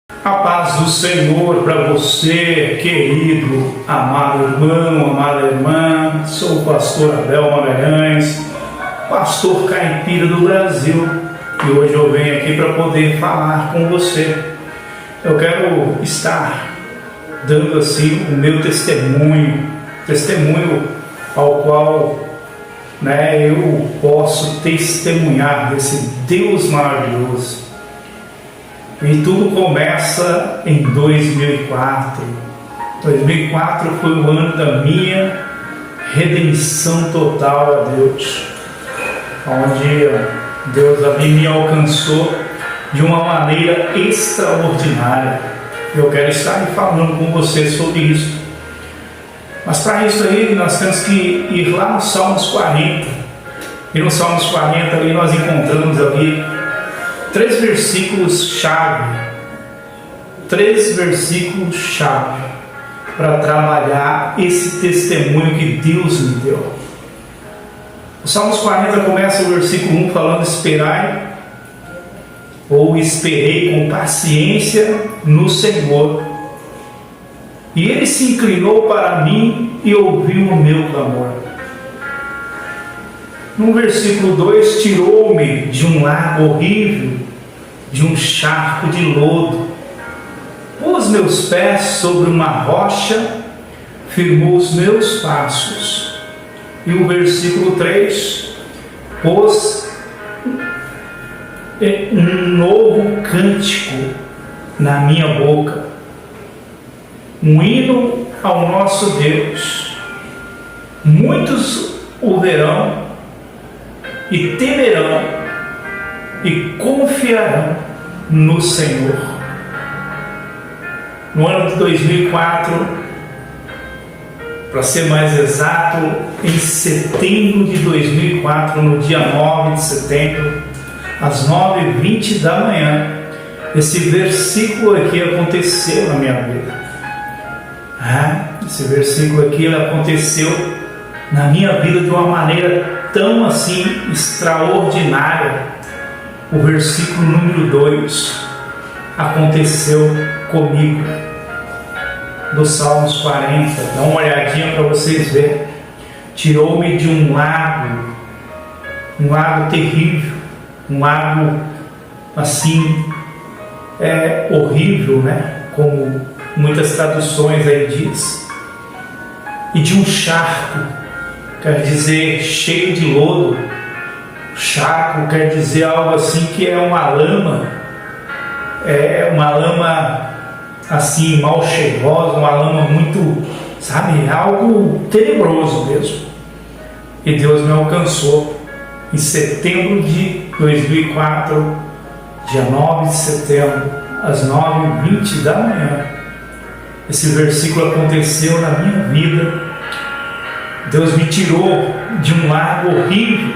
A paz do Senhor para você, querido, amado irmão, amada irmã. Sou o pastor Abel Magalhães, pastor caipira do Brasil, e hoje eu venho aqui para poder falar com você. Eu quero estar dando assim o meu testemunho ao qual eu posso testemunhar desse Deus maravilhoso. E tudo começa em 2004. 2004 foi o ano da minha redenção total a Deus, onde Deus me alcançou de uma maneira extraordinária. Eu quero estar falando com você sobre isso. Mas para isso aí nós temos que ir lá no Salmos 40. E no Salmos 40 ali nós encontramos ali três versículos chave para trabalhar esse testemunho que Deus me deu. O Salmos 40 começa o versículo 1 falando: esperai, ou esperei com paciência no Senhor, e Ele se inclinou para mim e ouviu o meu clamor. No versículo 2, tirou-me de um lago horrível, de um charco de lodo, pôs meus pés sobre uma rocha, firmou os meus passos. E o versículo 3, pôs um novo cântico na minha boca, um hino ao nosso Deus. Muitos o verão e temerão e confiarão no Senhor. No ano de 2004, para ser mais exato, em setembro de 2004, no dia 9 de setembro, às 9h20 da manhã, esse versículo aqui aconteceu na minha vida. Esse versículo aqui aconteceu na minha vida de uma maneira tão assim extraordinária. O versículo número 2 aconteceu comigo, do Salmos 40. Dá uma olhadinha para vocês verem. Tirou-me de um lago terrível, um lago assim horrível, como muitas traduções aí diz, e de um charco, quer dizer cheio de lodo. Charco quer dizer algo assim que é uma lama assim mal cheirosa, uma lama muito, algo tenebroso mesmo. E Deus me alcançou em setembro de 2004, dia 9 de setembro, às 9h20 da manhã. Esse versículo aconteceu na minha vida. Deus me tirou de um lago horrível,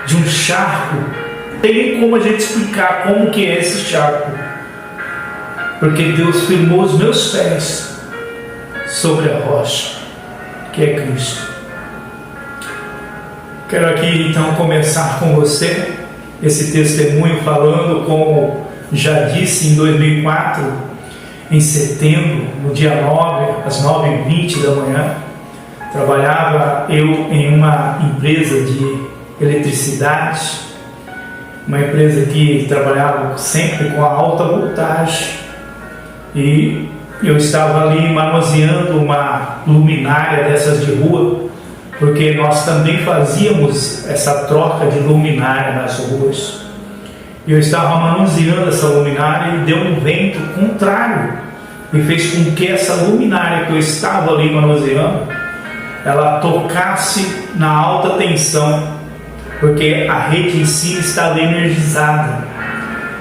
de um charco. Tem como a gente explicar como que é esse charco? Porque Deus firmou os meus pés sobre a rocha, que é Cristo. Quero aqui então começar com você esse testemunho falando, como já disse, em 2004, em setembro, no dia 9, às 9h20 da manhã, trabalhava eu em uma empresa de eletricidade, uma empresa que trabalhava sempre com a alta voltagem, e eu estava ali manuseando uma luminária dessas de rua, porque nós também fazíamos essa troca de luminária nas ruas. E eu estava manuseando essa luminária e deu um vento contrário e fez com que essa luminária que eu estava ali manuseando, ela tocasse na alta tensão, porque a rede em si estava energizada.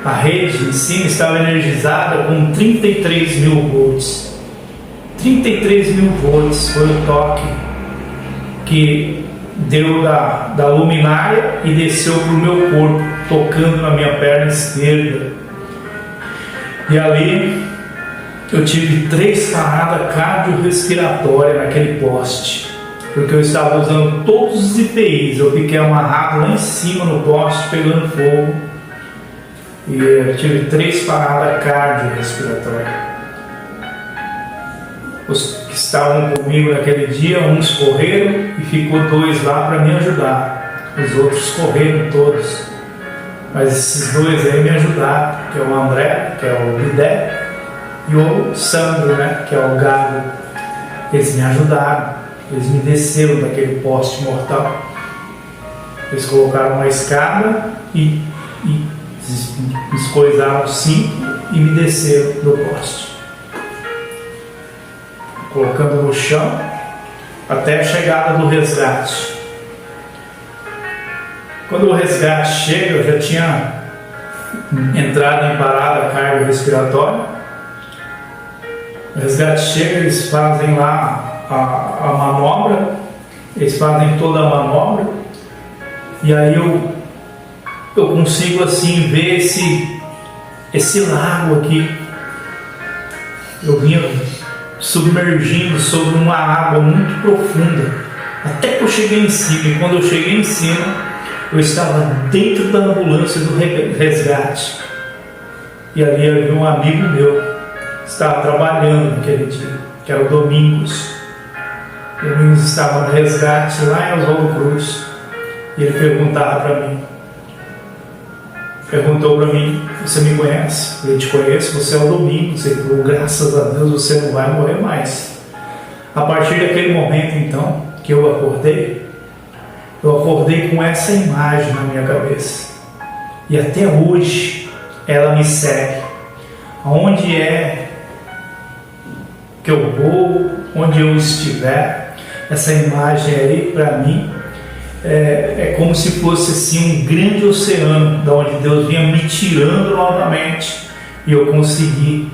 A rede em si estava energizada com 33 mil volts. 33 mil volts foi o toque que deu da luminária e desceu para o meu corpo, tocando na minha perna esquerda. E ali eu tive 3 paradas cardiorrespiratórias naquele poste, porque eu estava usando todos os IPIs. Eu fiquei amarrado lá em cima no poste, pegando fogo. E eu tive 3 paradas cardiorrespiratórias. Os que estavam comigo naquele dia, uns correram e ficou 2 lá para me ajudar. Os outros correram todos. Mas esses 2 aí me ajudaram, que é o André, que é o Lidé, e o Sandro, né, que é o Gado. Eles me ajudaram, eles me desceram daquele poste mortal. Eles colocaram uma escada e me escoisaram 5 e me desceram do poste, colocando no chão até a chegada do resgate. Quando o resgate chega, eu já tinha entrado em parada cardiorrespiratória. O resgate chega, eles fazem lá a manobra, eles fazem toda a manobra, e aí eu consigo assim ver esse lago aqui. Eu vinha submergindo sobre uma água muito profunda, até que eu cheguei em cima, e quando eu cheguei em cima, eu estava dentro da ambulância do resgate. E ali havia um amigo meu que estava trabalhando naquele dia, que era o Domingos. O Domingos estava no resgate lá em Oswaldo Cruz. E ele perguntou para mim: você me conhece? Eu te conheço, você é o Domingos. Ele falou: graças a Deus você não vai morrer mais. A partir daquele momento então que eu acordei com essa imagem na minha cabeça, e até hoje ela me segue. Aonde é que eu vou, onde eu estiver, essa imagem aí para mim é como se fosse assim um grande oceano, da onde Deus vinha me tirando novamente, e eu consegui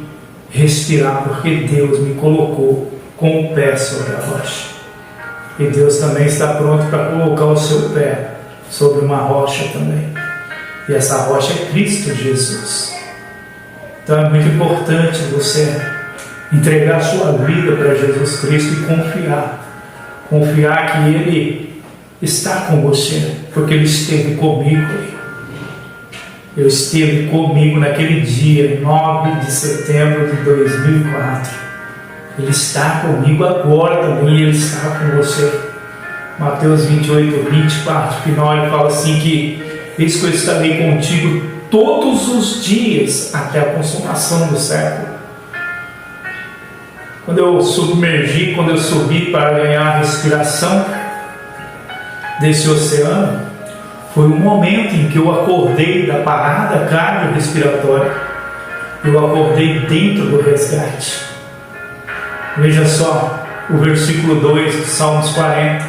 respirar, porque Deus me colocou com o pé sobre a rocha. E Deus também está pronto para colocar o seu pé sobre uma rocha também. E essa rocha é Cristo Jesus. Então é muito importante você entregar a sua vida para Jesus Cristo e confiar que Ele está com você, porque Ele esteve comigo. Ele esteve comigo naquele dia, 9 de setembro de 2004. Ele está comigo agora também, Ele está com você. Mateus 28, 24, final, ele fala assim que: eis que eu estarei contigo todos os dias até a consumação do século. Quando eu subi para ganhar a respiração desse oceano, foi um momento em que eu acordei da parada cardiorrespiratória. Eu acordei dentro do resgate. Veja só o versículo 2 de Salmos 40: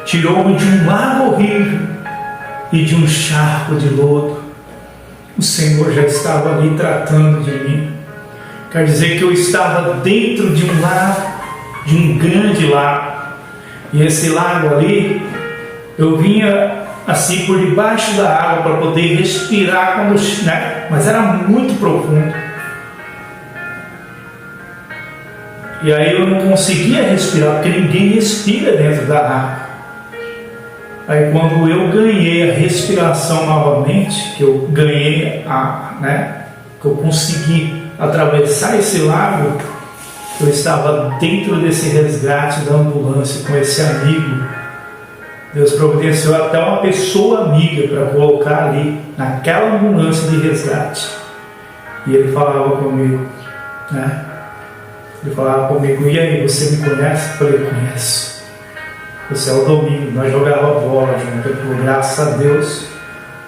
tirou-me de um lago horrível e de um charco de lodo. O Senhor já estava ali tratando de mim. Quer dizer que eu estava dentro de um lago, de um grande lago, e esse lago ali, eu vinha assim por debaixo da água para poder respirar, mas era muito profundo. E aí eu não conseguia respirar, porque ninguém respira dentro da água. Aí quando eu ganhei a respiração novamente, que eu ganhei que eu consegui atravessar esse lago, eu estava dentro desse resgate da ambulância com esse amigo. Deus providenciou até uma pessoa amiga para colocar ali naquela ambulância de resgate. E ele falava comigo, Ele falava comigo: e aí, você me conhece? Eu falei: conheço. Você é o Domingo, nós jogávamos bola junto. Ele falou: graças a Deus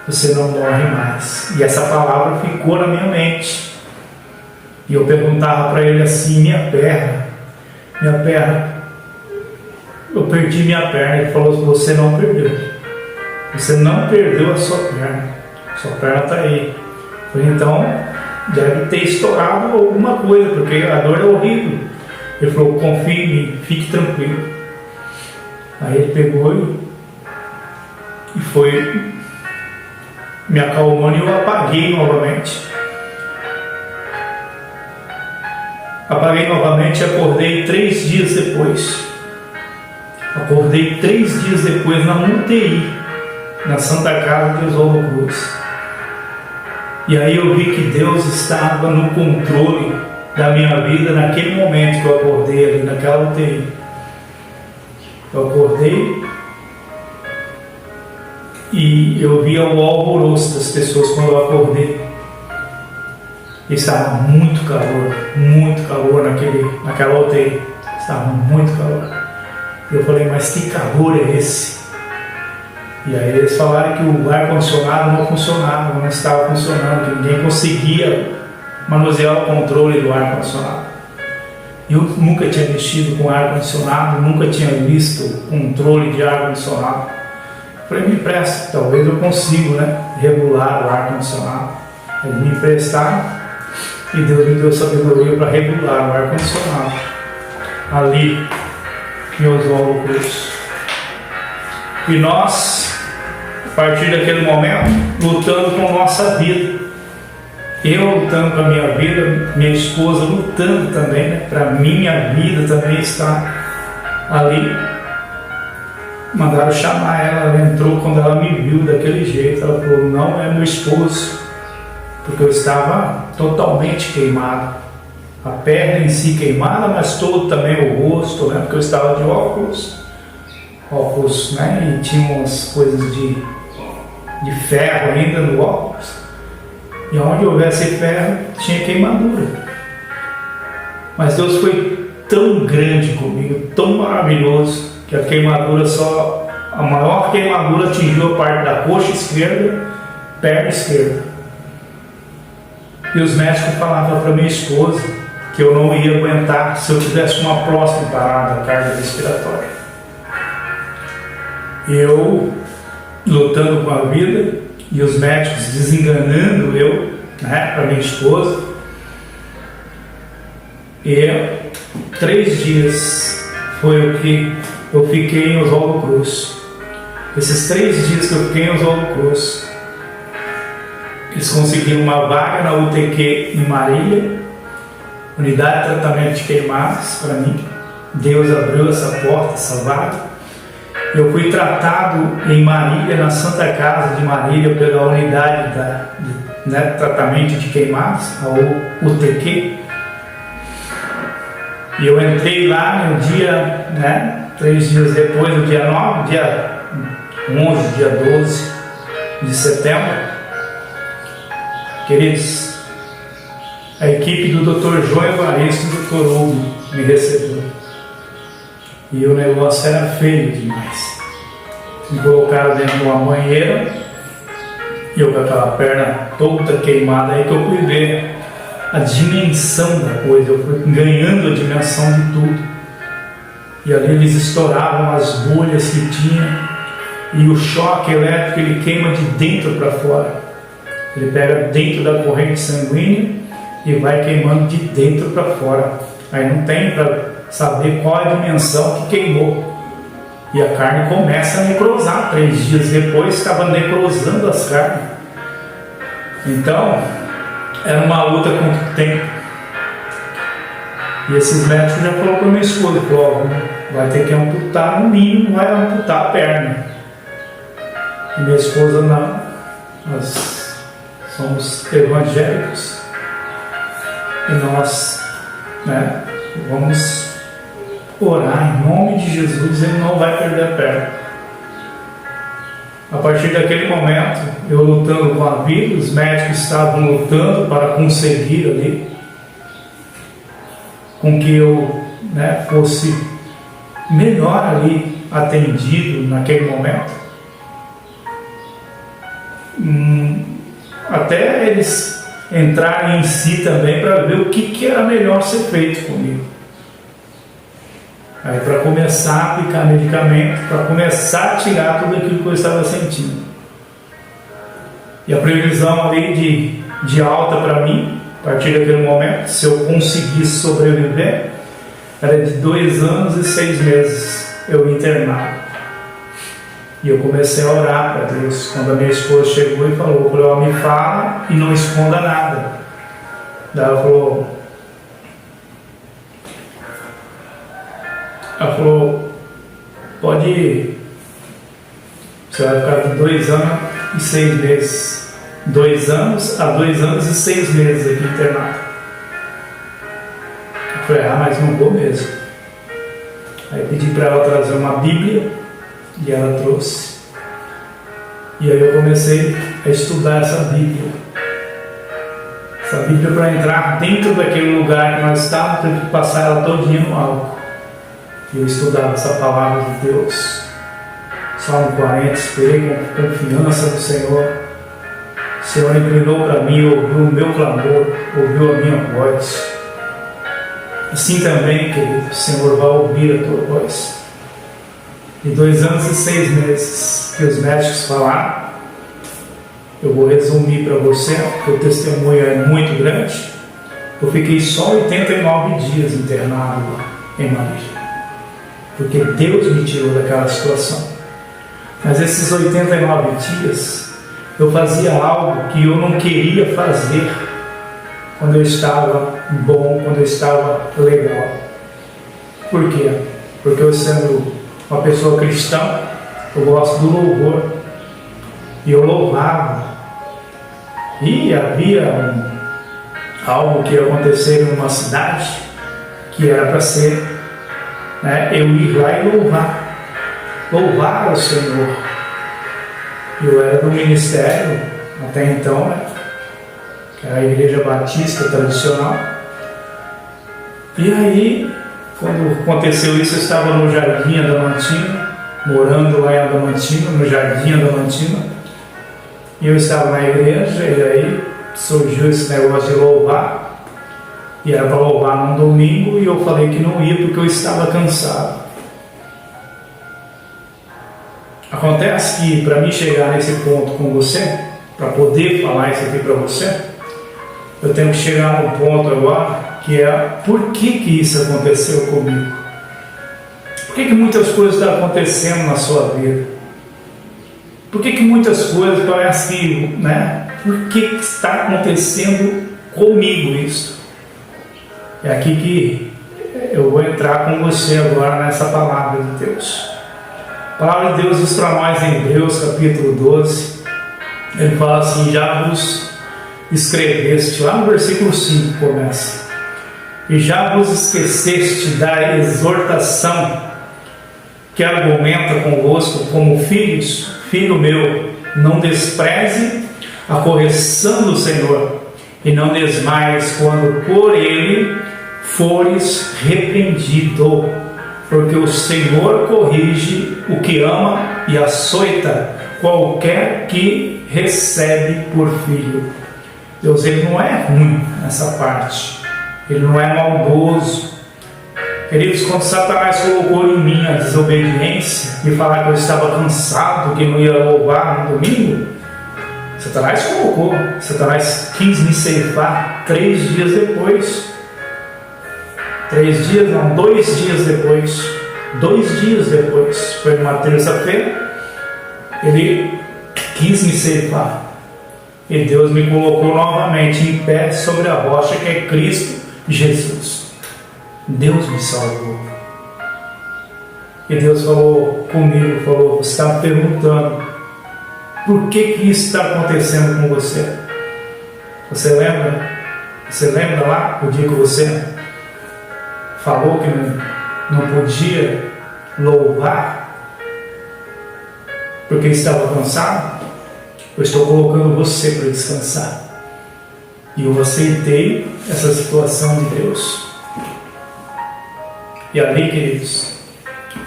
você não morre mais. E essa palavra ficou na minha mente. E eu perguntava para ele assim: minha perna, eu perdi minha perna. Ele falou: você não perdeu. Você não perdeu a sua perna está aí. Eu falei: então deve ter estourado alguma coisa, porque a dor é horrível. Ele falou: confie em mim, fique tranquilo. Aí ele pegou e foi me acalmando, e eu apaguei novamente. E acordei 3 dias depois. Acordei 3 dias depois na UTI, na Santa Casa de Oswaldo Cruz. E aí eu vi que Deus estava no controle da minha vida naquele momento que eu acordei ali naquela UTI. Eu acordei e eu via o alvoroço das pessoas quando eu acordei. Estava muito calor naquela UTI. Estava muito calor. Eu falei, mas que calor é esse? E aí eles falaram que o ar-condicionado não funcionava, não estava funcionando, que ninguém conseguia manusear o controle do ar-condicionado. Eu nunca tinha mexido com ar-condicionado, nunca tinha visto controle de ar-condicionado. Falei, me empresta, talvez eu consiga, regular o ar-condicionado. Eles me emprestaram e Deus me deu sabedoria para regular o ar-condicionado ali em Oswaldo Cruz. E nós, a partir daquele momento, lutando com nossa vida. Eu lutando com a minha vida, minha esposa lutando também, para minha vida também estar ali. Mandaram chamar ela entrou quando ela me viu daquele jeito. Ela falou, não é meu esposo, porque eu estava totalmente queimado. A perna em si queimada, mas todo também o rosto, porque eu estava de óculos, e tinha umas coisas de ferro ainda no óculos. E onde houvesse ferro, tinha queimadura. Mas Deus foi tão grande comigo, tão maravilhoso, que a queimadura a maior queimadura atingiu a parte da coxa esquerda, perna esquerda. E os médicos falavam para minha esposa que eu não ia aguentar se eu tivesse uma próxima parada carga respiratória. Eu lutando com a vida e os médicos desenganando eu, para minha esposa. E 3 dias foi o que eu fiquei em Oswaldo Cruz. Esses 3 dias que eu fiquei em Oswaldo Cruz, eles conseguiram uma vaga na UTQ em Marília, unidade de tratamento de queimados para mim. Deus abriu essa porta, essa vaga. Eu fui tratado em Marília, na Santa Casa de Marília, pela unidade de tratamento de queimados, a UTQ. E eu entrei lá no dia, 3 dias depois, no dia 9, dia 11, dia 12 de setembro. Queridos, a equipe do Dr. João Evaristo e do Dr. Hugo me recebeu. E o negócio era feio demais. Me colocaram dentro de uma banheira, e eu com aquela perna toda queimada, aí que eu fui ver a dimensão da coisa, eu fui ganhando a dimensão de tudo. E ali eles estouravam as bolhas que tinha, e o choque elétrico ele queima de dentro para fora. Ele pega dentro da corrente sanguínea e vai queimando de dentro para fora. Aí não tem para saber qual a dimensão que queimou. E a carne começa a necrosar. 3 dias depois estava necrosando as carnes. Então, era uma luta contra o tempo. E esses médicos já falaram para minha esposa, vai ter que amputar, no mínimo vai amputar a perna. E minha esposa não. Nós somos evangélicos. E nós, vamos orar em nome de Jesus, ele não vai perder a perna. A partir daquele momento, eu lutando com a vida, os médicos estavam lutando para conseguir ali com que eu fosse melhor ali atendido naquele momento. Até eles entrarem em si também para ver o que era melhor ser feito comigo. Aí para começar a aplicar medicamento, para começar a tirar tudo aquilo que eu estava sentindo. E a previsão ali de alta para mim, a partir daquele momento, se eu conseguisse sobreviver, era de 2 anos e 6 meses eu internado. E eu comecei a orar para Deus. Quando a minha esposa chegou e falou, me fala e não esconda nada. Daí ela falou, pode ir. Você vai ficar de 2 anos e 6 meses 2 anos, há 2 anos e 6 meses aqui internado. Eu falei, mas não vou mesmo. Aí pedi para ela trazer uma Bíblia e ela trouxe. E aí eu comecei a estudar essa Bíblia. Essa Bíblia, para entrar dentro daquele lugar que nós estávamos, teve que passar ela todinha no álcool. E eu estudava essa palavra de Deus. Salmo 40, esperei com confiança no Senhor. O Senhor inclinou para mim, ouviu o meu clamor, ouviu a minha voz. Assim também, querido, o Senhor vai ouvir a tua voz. De 2 anos e 6 meses que os médicos falaram, eu vou resumir para você, porque o testemunho é muito grande. Eu fiquei só 89 dias internado lá em Marília, porque Deus me tirou daquela situação. Mas esses 89 dias, eu fazia algo que eu não queria fazer quando eu estava bom, quando eu estava legal. Por quê? Porque eu, sendo uma pessoa cristã, eu gosto do louvor. E eu louvava. E havia algo que ia acontecer em uma cidade que era para ser, eu ir lá e louvar ao Senhor. Eu era do ministério até então, que era a Igreja Batista tradicional. E aí, quando aconteceu isso, eu estava no Jardim Adamantina, morando lá em Adamantina, no Jardim Adamantina. E eu estava na igreja, e aí surgiu esse negócio de louvar. E era para louvar num domingo, e eu falei que não ia porque eu estava cansado. Acontece que para mim chegar nesse ponto com você, para poder falar isso aqui para você, eu tenho que chegar no ponto agora, que é por que isso aconteceu comigo? Por que muitas coisas estão acontecendo na sua vida? Por que muitas coisas parecem que, por que está acontecendo comigo isso? É aqui que eu vou entrar com você agora nessa palavra de Deus. A palavra de Deus diz para nós em Hebreus capítulo 12, ele fala assim, já vos escreveste, lá no versículo 5 começa, e já vos esqueceste da exortação que argumenta convosco como filhos. Filho meu, não despreze a correção do Senhor, e não desmaies quando por ele fores repreendido, porque o Senhor corrige o que ama e açoita qualquer que recebe por filho. Deus, ele não é ruim nessa parte, ele não é maldoso. Queridos, quando Satanás colocou em mim a desobediência e falar que eu estava cansado, que não ia louvar no domingo, Satanás colocou. Satanás quis me ceifar 3 dias depois. 3 dias, não, 2 dias depois. 2 dias depois, foi numa terça-feira, ele quis me ceifar. E Deus me colocou novamente em pé sobre a rocha que é Cristo Jesus. Deus me salvou. E Deus falou comigo, você está me perguntando por que isso está acontecendo com você? Você lembra? Você lembra lá o dia que você falou que não podia louvar porque estava cansado? Eu estou colocando você para descansar. E eu aceitei essa situação de Deus. E ali, queridos,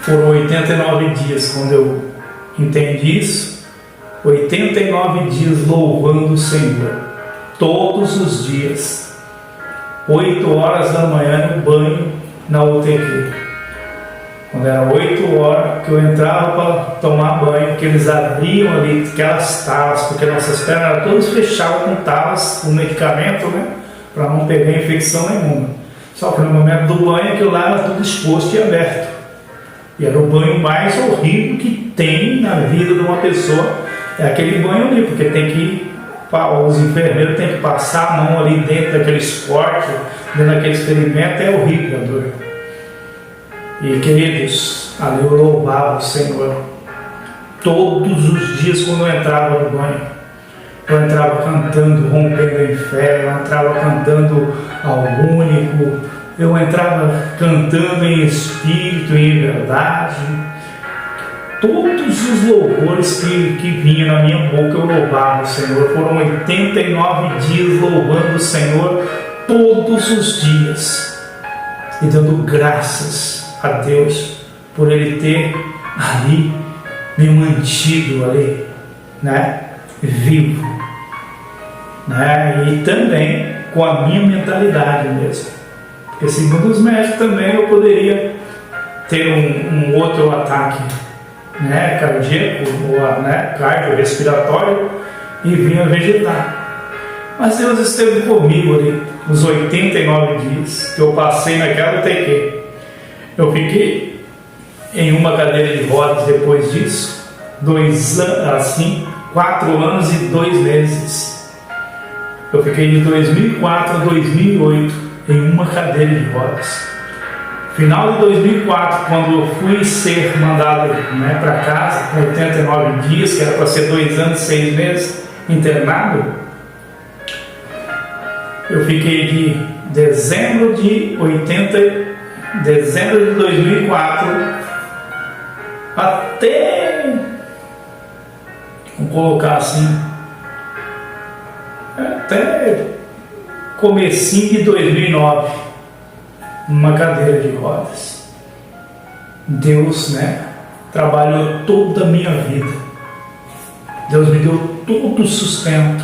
foram 89 dias quando eu entendi isso. 89 dias louvando o Senhor, todos os dias, 8 horas da manhã no banho na UTQ. Quando era 8 horas que eu entrava para tomar banho, porque eles abriam ali aquelas tábuas, porque nossas pernas eram todas fechadas com tábuas, com medicamento, para não pegar infecção nenhuma. Só que no momento do banho, aquilo lá era tudo exposto e aberto. E era o banho mais horrível que tem na vida de uma pessoa. É aquele banho ali, porque os enfermeiros têm que passar a mão ali dentro daqueles cortes, dentro daquele experimento, é horrível a dor. E queridos, ali eu louvava o Senhor todos os dias quando eu entrava no banho. Eu entrava cantando Rompendo em Fé, eu entrava cantando Ao Único, eu entrava cantando em espírito e em verdade. Todos os louvores que vinham na minha boca eu louvava o Senhor. Foram 89 dias louvando o Senhor todos os dias e dando graças a Deus por Ele ter ali me mantido ali, né, vivo, né, e também com a minha mentalidade mesmo, porque segundo os médicos também eu poderia ter um outro ataque, né, cardíaco, ou, né, cardiorrespiratório, e vir a vegetar. Mas Deus esteve comigo ali nos 89 dias que eu passei naquela UTQ. Eu fiquei em uma cadeira de rodas depois disso, 4 anos e 2 meses. Eu fiquei de 2004 a 2008 em uma cadeira de rodas. Final de 2004, quando eu fui ser mandado, né, para casa, com 89 dias, que era para ser 2 anos e 6 meses internado, eu fiquei de dezembro de 2004 até, vamos colocar assim, até comecinho de 2009, numa cadeira de rodas. Deus, né, trabalhou toda a minha vida. Deus me deu todo o sustento.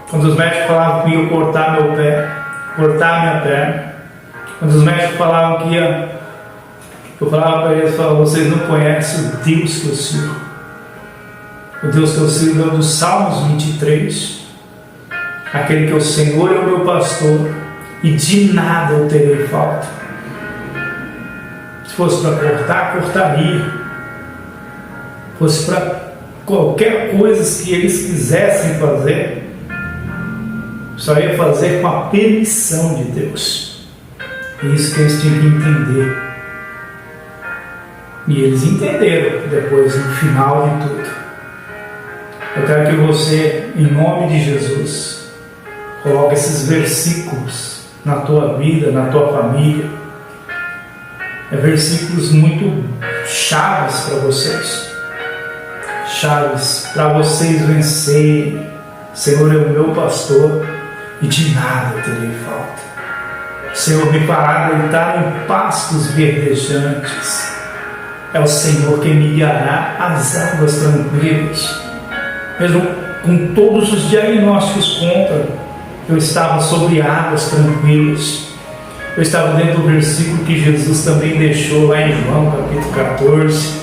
Quando os médicos falavam que ia cortar meu pé, cortar minha perna, quando os médicos falavam que ia, eu falava para eles, vocês não conhecem o Deus que eu sirvo. O Deus que eu sirvo é o dos Salmos 23, aquele que é o Senhor é o meu pastor e de nada eu terei falta. Se fosse para cortar, cortaria. Se fosse para qualquer coisa que eles quisessem fazer, só ia fazer com a permissão de Deus. É isso que eles tinham que entender. E eles entenderam depois, no final de tudo. Eu quero que você, em nome de Jesus, coloque esses versículos na tua vida, na tua família. É versículos muito chaves para vocês. Chaves para vocês vencerem. Senhor é o meu pastor e de nada eu terei falta. O Senhor me fará deitar em pastos verdejantes. É o Senhor que me guiará às águas tranquilas. Mesmo com todos os diagnósticos contra, eu estava sobre águas tranquilas. Eu estava dentro do versículo que Jesus também deixou lá em João capítulo 14.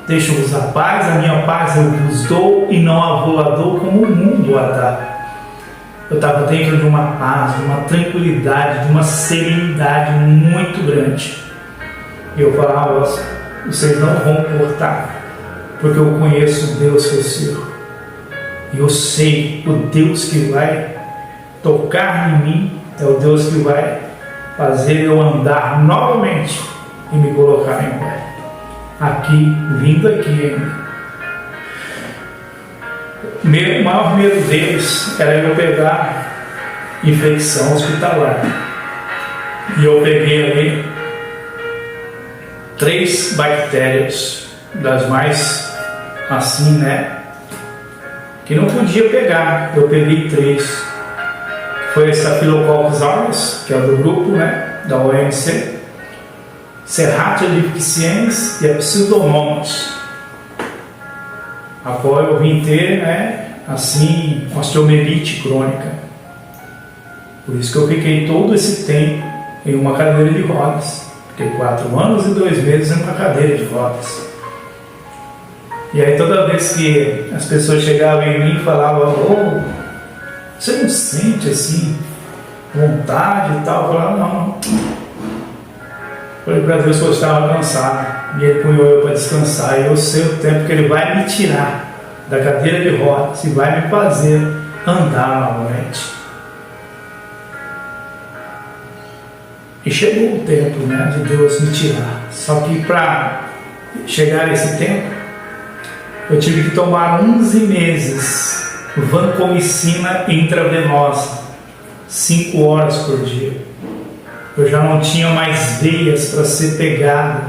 Deixo-vos a paz, a minha paz eu vos dou e não a vou a dou como o mundo a dá. Eu estava dentro de uma paz, de uma tranquilidade, de uma serenidade muito grande. E eu falava, vocês não vão cortar, porque eu conheço o Deus que eu sirvo. E eu sei, o Deus que vai tocar em mim é o Deus que vai fazer eu andar novamente e me colocar em pé. Aqui, vindo aqui ainda. O maior medo deles era eu pegar infecção hospitalar. E eu peguei ali 3 bactérias, das mais assim, né, que não podia pegar. Eu peguei 3. Foi Staphylococcus aureus, que é do grupo, né, da OMC, Serratia difficile e a Pseudomonas, a qual eu vim ter, né, assim, osteomielite crônica. Por isso que eu fiquei todo esse tempo em uma cadeira de rodas. Fiquei 4 anos e 2 meses em uma cadeira de rodas. E aí toda vez que as pessoas chegavam em mim e falavam, você não sente assim vontade e tal? Eu falava, não. Falei para Deus que eu estava cansado. E Ele punhou eu para descansar. E eu sei o tempo que Ele vai me tirar da cadeira de rodas e vai me fazer andar novamente. E chegou o tempo, né, de Deus me tirar. Só que para chegar a esse tempo, eu tive que tomar 11 meses vancomicina intravenosa, 5 horas por dia. Eu já não tinha mais veias para ser pegado.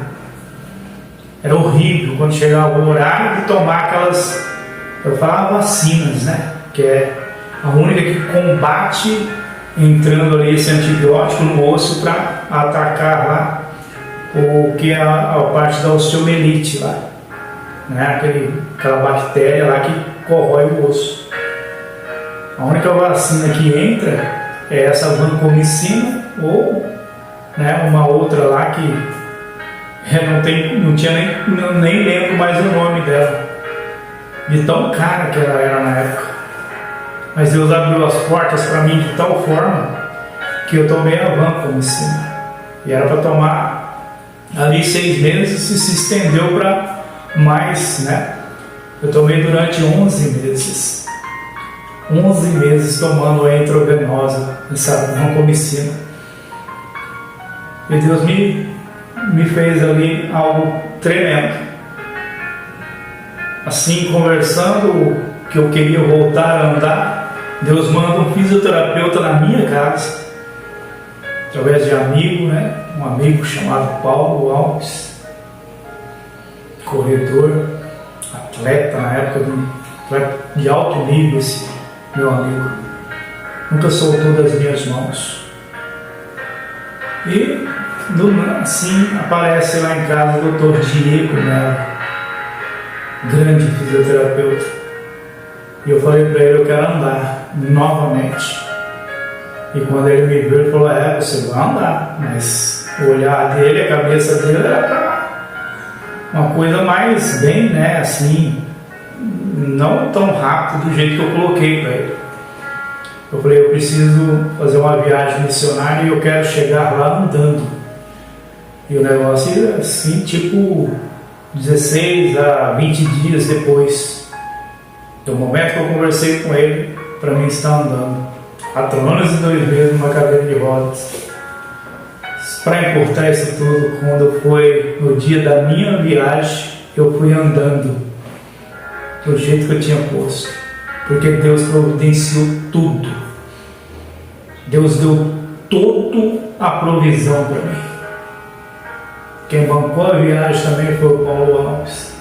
Era horrível quando chegava o horário de tomar aquelas, eu falava vacinas, né? Que é a única que combate, entrando ali esse antibiótico no osso para atacar lá o que é a parte da osteomielite lá, né? Aquela bactéria lá que corrói o osso. A única vacina que entra é essa vancomicina ou, né, uma outra lá que não tinha nem lembro mais o nome dela, de tão cara que ela era na época. Mas Deus abriu as portas para mim de tal forma que eu tomei a vancomicina. E era para tomar ali 6 meses e se estendeu para mais, né? Eu tomei durante 11 meses. 11 meses tomando a intravenosa, essa vancomicina. E Deus me fez ali algo tremendo. Assim, conversando, que eu queria voltar a andar, Deus manda um fisioterapeuta na minha casa, através de amigo, né? Um amigo chamado Paulo Alves, corredor, atleta na época, de alto nível, esse meu amigo. Nunca soltou das minhas mãos. E assim aparece lá em casa o Dr. Diego, né? Grande fisioterapeuta. E eu falei para ele, eu quero andar novamente. E quando ele me viu, ele falou, você vai andar. Mas o olhar dele, a cabeça dele era para uma coisa mais bem, né, assim, não tão rápido do jeito que eu coloquei para ele. Eu falei, eu preciso fazer uma viagem missionária e eu quero chegar lá andando. E o negócio assim, tipo 16 a 20 dias depois do momento que eu conversei com ele, para mim estar andando 4 anos e 2 meses numa cadeira de rodas. Para encurtar isso tudo, quando foi no dia da minha viagem, eu fui andando do jeito que eu tinha posto, porque Deus providenciou tudo. Deus deu toda a provisão para mim. Quem bancou a viagem também foi o Paulo Alves,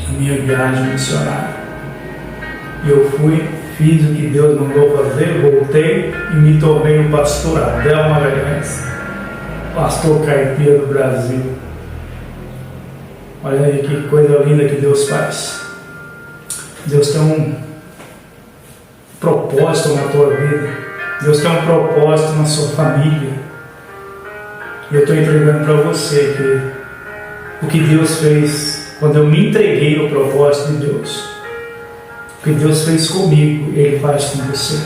a minha viagem missionária. E eu fui, fiz o que Deus mandou fazer, voltei e me tornei o pastor Abel Magalhães, pastor caipira do Brasil. Olha aí que coisa linda que Deus faz. Deus tem um propósito na tua vida. Deus tem um propósito na sua família. E eu estou entregando para você que o que Deus fez quando eu me entreguei no propósito de Deus, o que Deus fez comigo, Ele faz com você.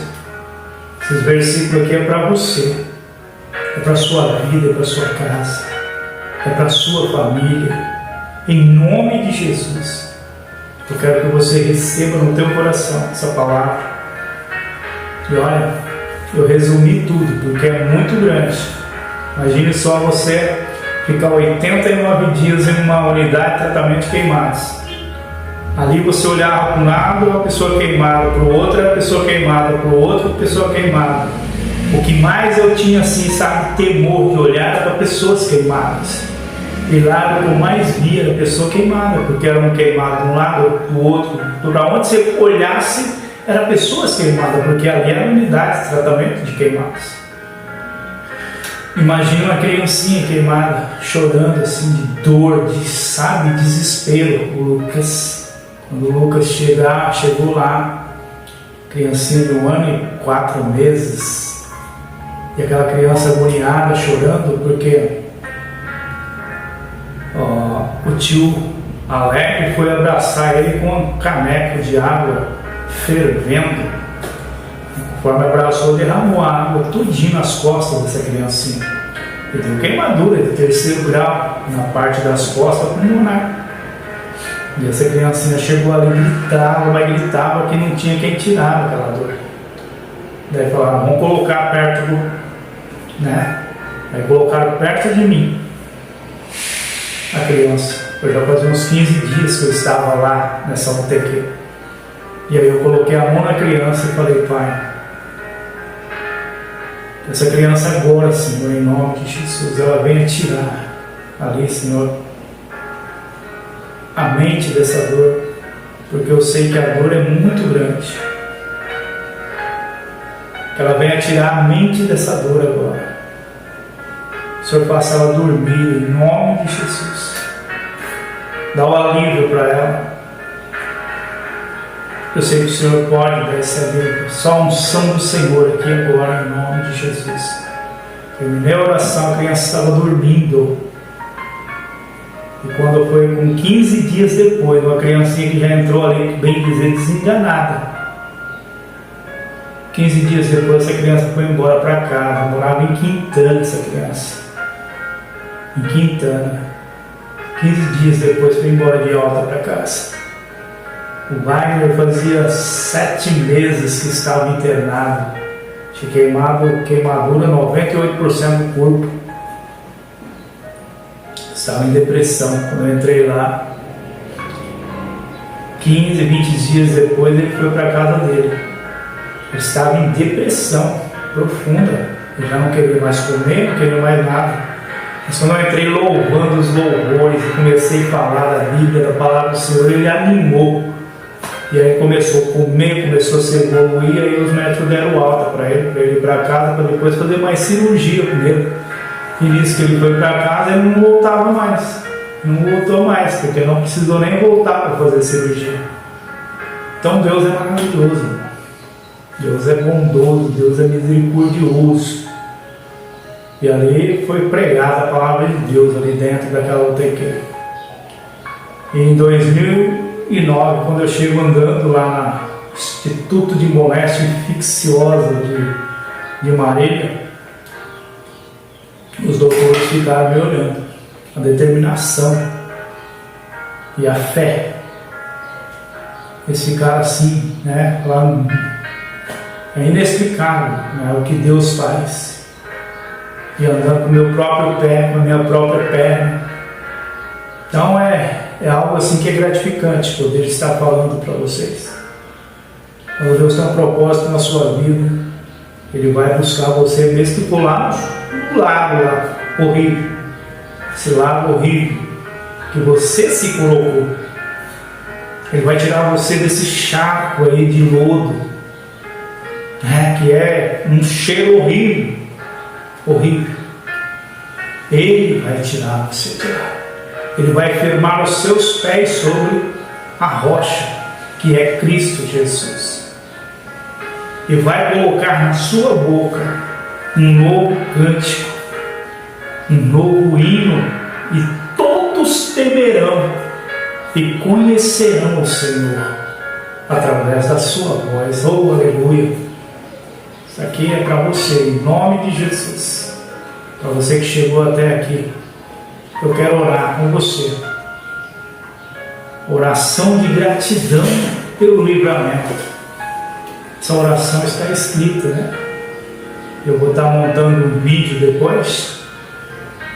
Esses versículos aqui é para você, é para a sua vida, é para a sua casa, é para a sua família. Em nome de Jesus, eu quero que você receba no teu coração essa palavra. E olha, eu resumi tudo, porque é muito grande. Imagine só você ficar 89 dias em uma unidade de tratamento de queimados. Ali você olhava para um lado, uma pessoa queimada, para o outro, a pessoa queimada, para o outro, a pessoa queimada. O que mais eu tinha, assim, sabe, temor de olhar era para pessoas queimadas. E lá o que eu mais via era pessoa queimada, porque era um queimado de um lado, do outro. Para onde você olhasse, era pessoas queimadas, porque ali era unidade de tratamento de queimados. Imagina uma criancinha queimada, chorando assim de dor, de, sabe, desespero. O Lucas, quando o Lucas chegou lá, criancinha de 1 ano e 4 meses, e aquela criança agoniada, chorando, porque o tio Alegre foi abraçar ele com um caneco de água fervendo. Conforme abraçou, derramou a água tudinho nas costas dessa criancinha. Ele deu queimadura de 3º grau na parte das costas pulmonar. E essa criancinha chegou ali e gritava, mas gritava que não tinha quem tirar aquela dor. Daí falaram, vamos colocar perto do... né? Aí colocaram perto de mim a criança. Eu já fazia uns 15 dias que eu estava lá nessa UTQ. E aí eu coloquei a mão na criança e falei: Pai, essa criança agora, Senhor, em nome de Jesus, ela venha tirar ali, Senhor, a mente dessa dor, porque eu sei que a dor é muito grande. Que ela venha tirar a mente dessa dor agora. O Senhor faça ela dormir em nome de Jesus. Dá o alívio para ela. Eu sei que o Senhor pode dar esse alívio. Só a unção do Senhor aqui agora, em nome de Jesus. Terminei a oração, a criança estava dormindo. E quando foi com 15 dias depois, uma criancinha que já entrou ali, bem dizer, desenganada. 15 dias depois, essa criança foi embora para casa. Morava em Quintana, essa criança. Em Quintana. 15 dias depois, foi embora de alta para casa. O Wagner fazia 7 meses que estava internado. Tinha queimadura 98% do corpo. Estava em depressão. Quando eu entrei lá, 15, 20 dias depois, ele foi para a casa dele. Ele estava em depressão profunda. Ele já não queria mais comer, não queria mais nada. Mas quando eu entrei louvando os louvores e comecei a falar da Bíblia, da palavra do Senhor, ele animou. E aí começou a comer, começou a se evoluir, e aí os médicos deram alta para ele ir para casa, para depois fazer mais cirurgia com ele. E nisso que ele foi para casa, ele não voltava mais. Não voltou mais, porque não precisou nem voltar para fazer cirurgia. Então Deus é maravilhoso. Deus é bondoso, Deus é misericordioso. E ali foi pregada a palavra de Deus ali dentro daquela UTQ. E em 2009, quando eu chego andando lá no Instituto de Moléstia Infecciosa de Marília, os doutores ficaram me olhando. A determinação e a fé. Eles ficaram assim, né? Falando, é inexplicável, né, o que Deus faz. E andando com o meu próprio pé, com a minha própria perna. Então é algo assim que é gratificante poder estar falando para vocês. Quando Deus tem um propósito na sua vida, Ele vai buscar você, mesmo que por lá, no lago lá, horrível. Esse lago horrível que você se colocou. Ele vai tirar você desse charco aí de lodo, né, que é um cheiro horrível. Horrível. Ele vai tirar você de lá. Ele vai firmar os seus pés sobre a rocha, que é Cristo Jesus. E vai colocar na sua boca um novo cântico, um novo hino, e todos temerão e conhecerão o Senhor através da sua voz. Oh, aleluia! Isso aqui é para você, em nome de Jesus. Para você que chegou até aqui, eu quero orar com você. Oração de gratidão pelo livramento. Essa oração está escrita, né? Eu vou estar montando um vídeo depois,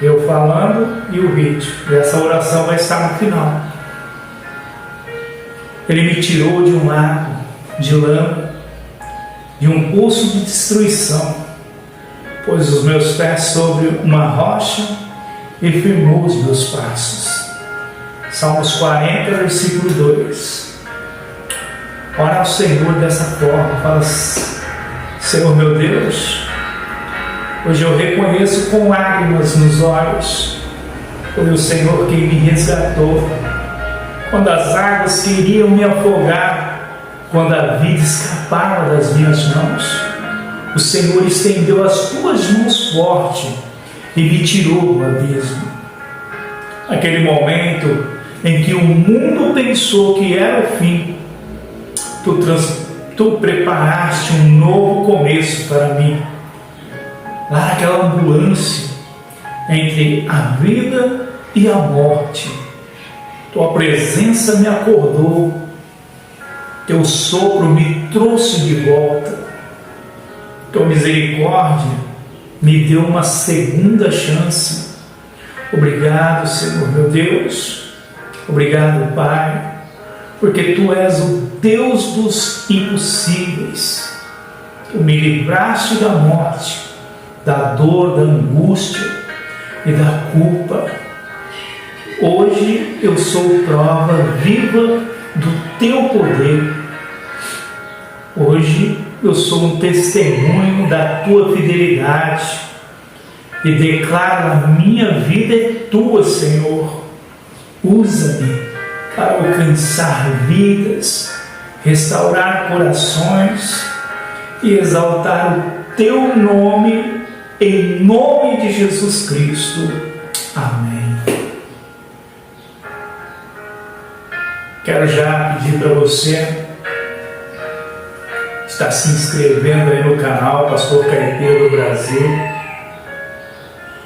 eu falando e o vídeo. E essa oração vai estar no final. Ele me tirou de um lago de lama, de um poço de destruição, pôs os meus pés sobre uma rocha e firmou os meus passos. Salmos 40, versículo 2. Ora ao Senhor dessa forma, fala: Senhor meu Deus, hoje eu reconheço com lágrimas nos olhos, foi o Senhor quem me resgatou. Quando as águas queriam me afogar, quando a vida escapava das minhas mãos, o Senhor estendeu as tuas mãos forte e me tirou do abismo. Naquele momento em que o mundo pensou que era o fim, tu preparaste um novo começo para mim. Lá naquela ambulância entre a vida e a morte, tua presença me acordou, teu sopro me trouxe de volta, tua misericórdia me deu uma segunda chance. Obrigado, Senhor meu Deus. Obrigado, Pai. porque Tu és o Deus dos impossíveis. Tu me livraste da morte, da dor, da angústia e da culpa. Hoje eu sou prova viva do Teu poder. Hoje eu sou um testemunho da Tua fidelidade e declaro: a minha vida é Tua, Senhor. Usa-me para alcançar vidas, restaurar corações e exaltar o Teu nome, em nome de Jesus Cristo. Amém. Quero já pedir para você estar se inscrevendo aí no canal Pastor Caeteiro do Brasil.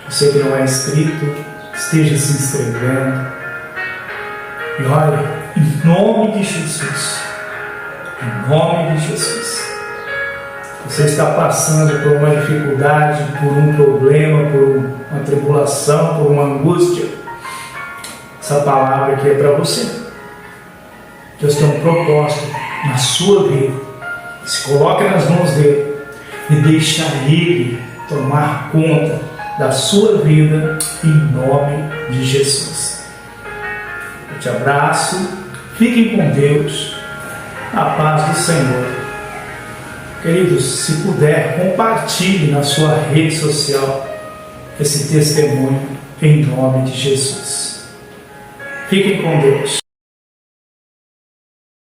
Você que não é inscrito, esteja se inscrevendo. E olha, em nome de Jesus, você está passando por uma dificuldade, por um problema, por uma tribulação, por uma angústia, essa palavra aqui é para você. Deus tem um propósito na sua vida. Se coloque nas mãos dele e deixa ele tomar conta da sua vida, em nome de Jesus. Eu te abraço, fiquem com Deus, a paz do Senhor. Queridos, se puder, compartilhe na sua rede social esse testemunho, em nome de Jesus. Fiquem com Deus.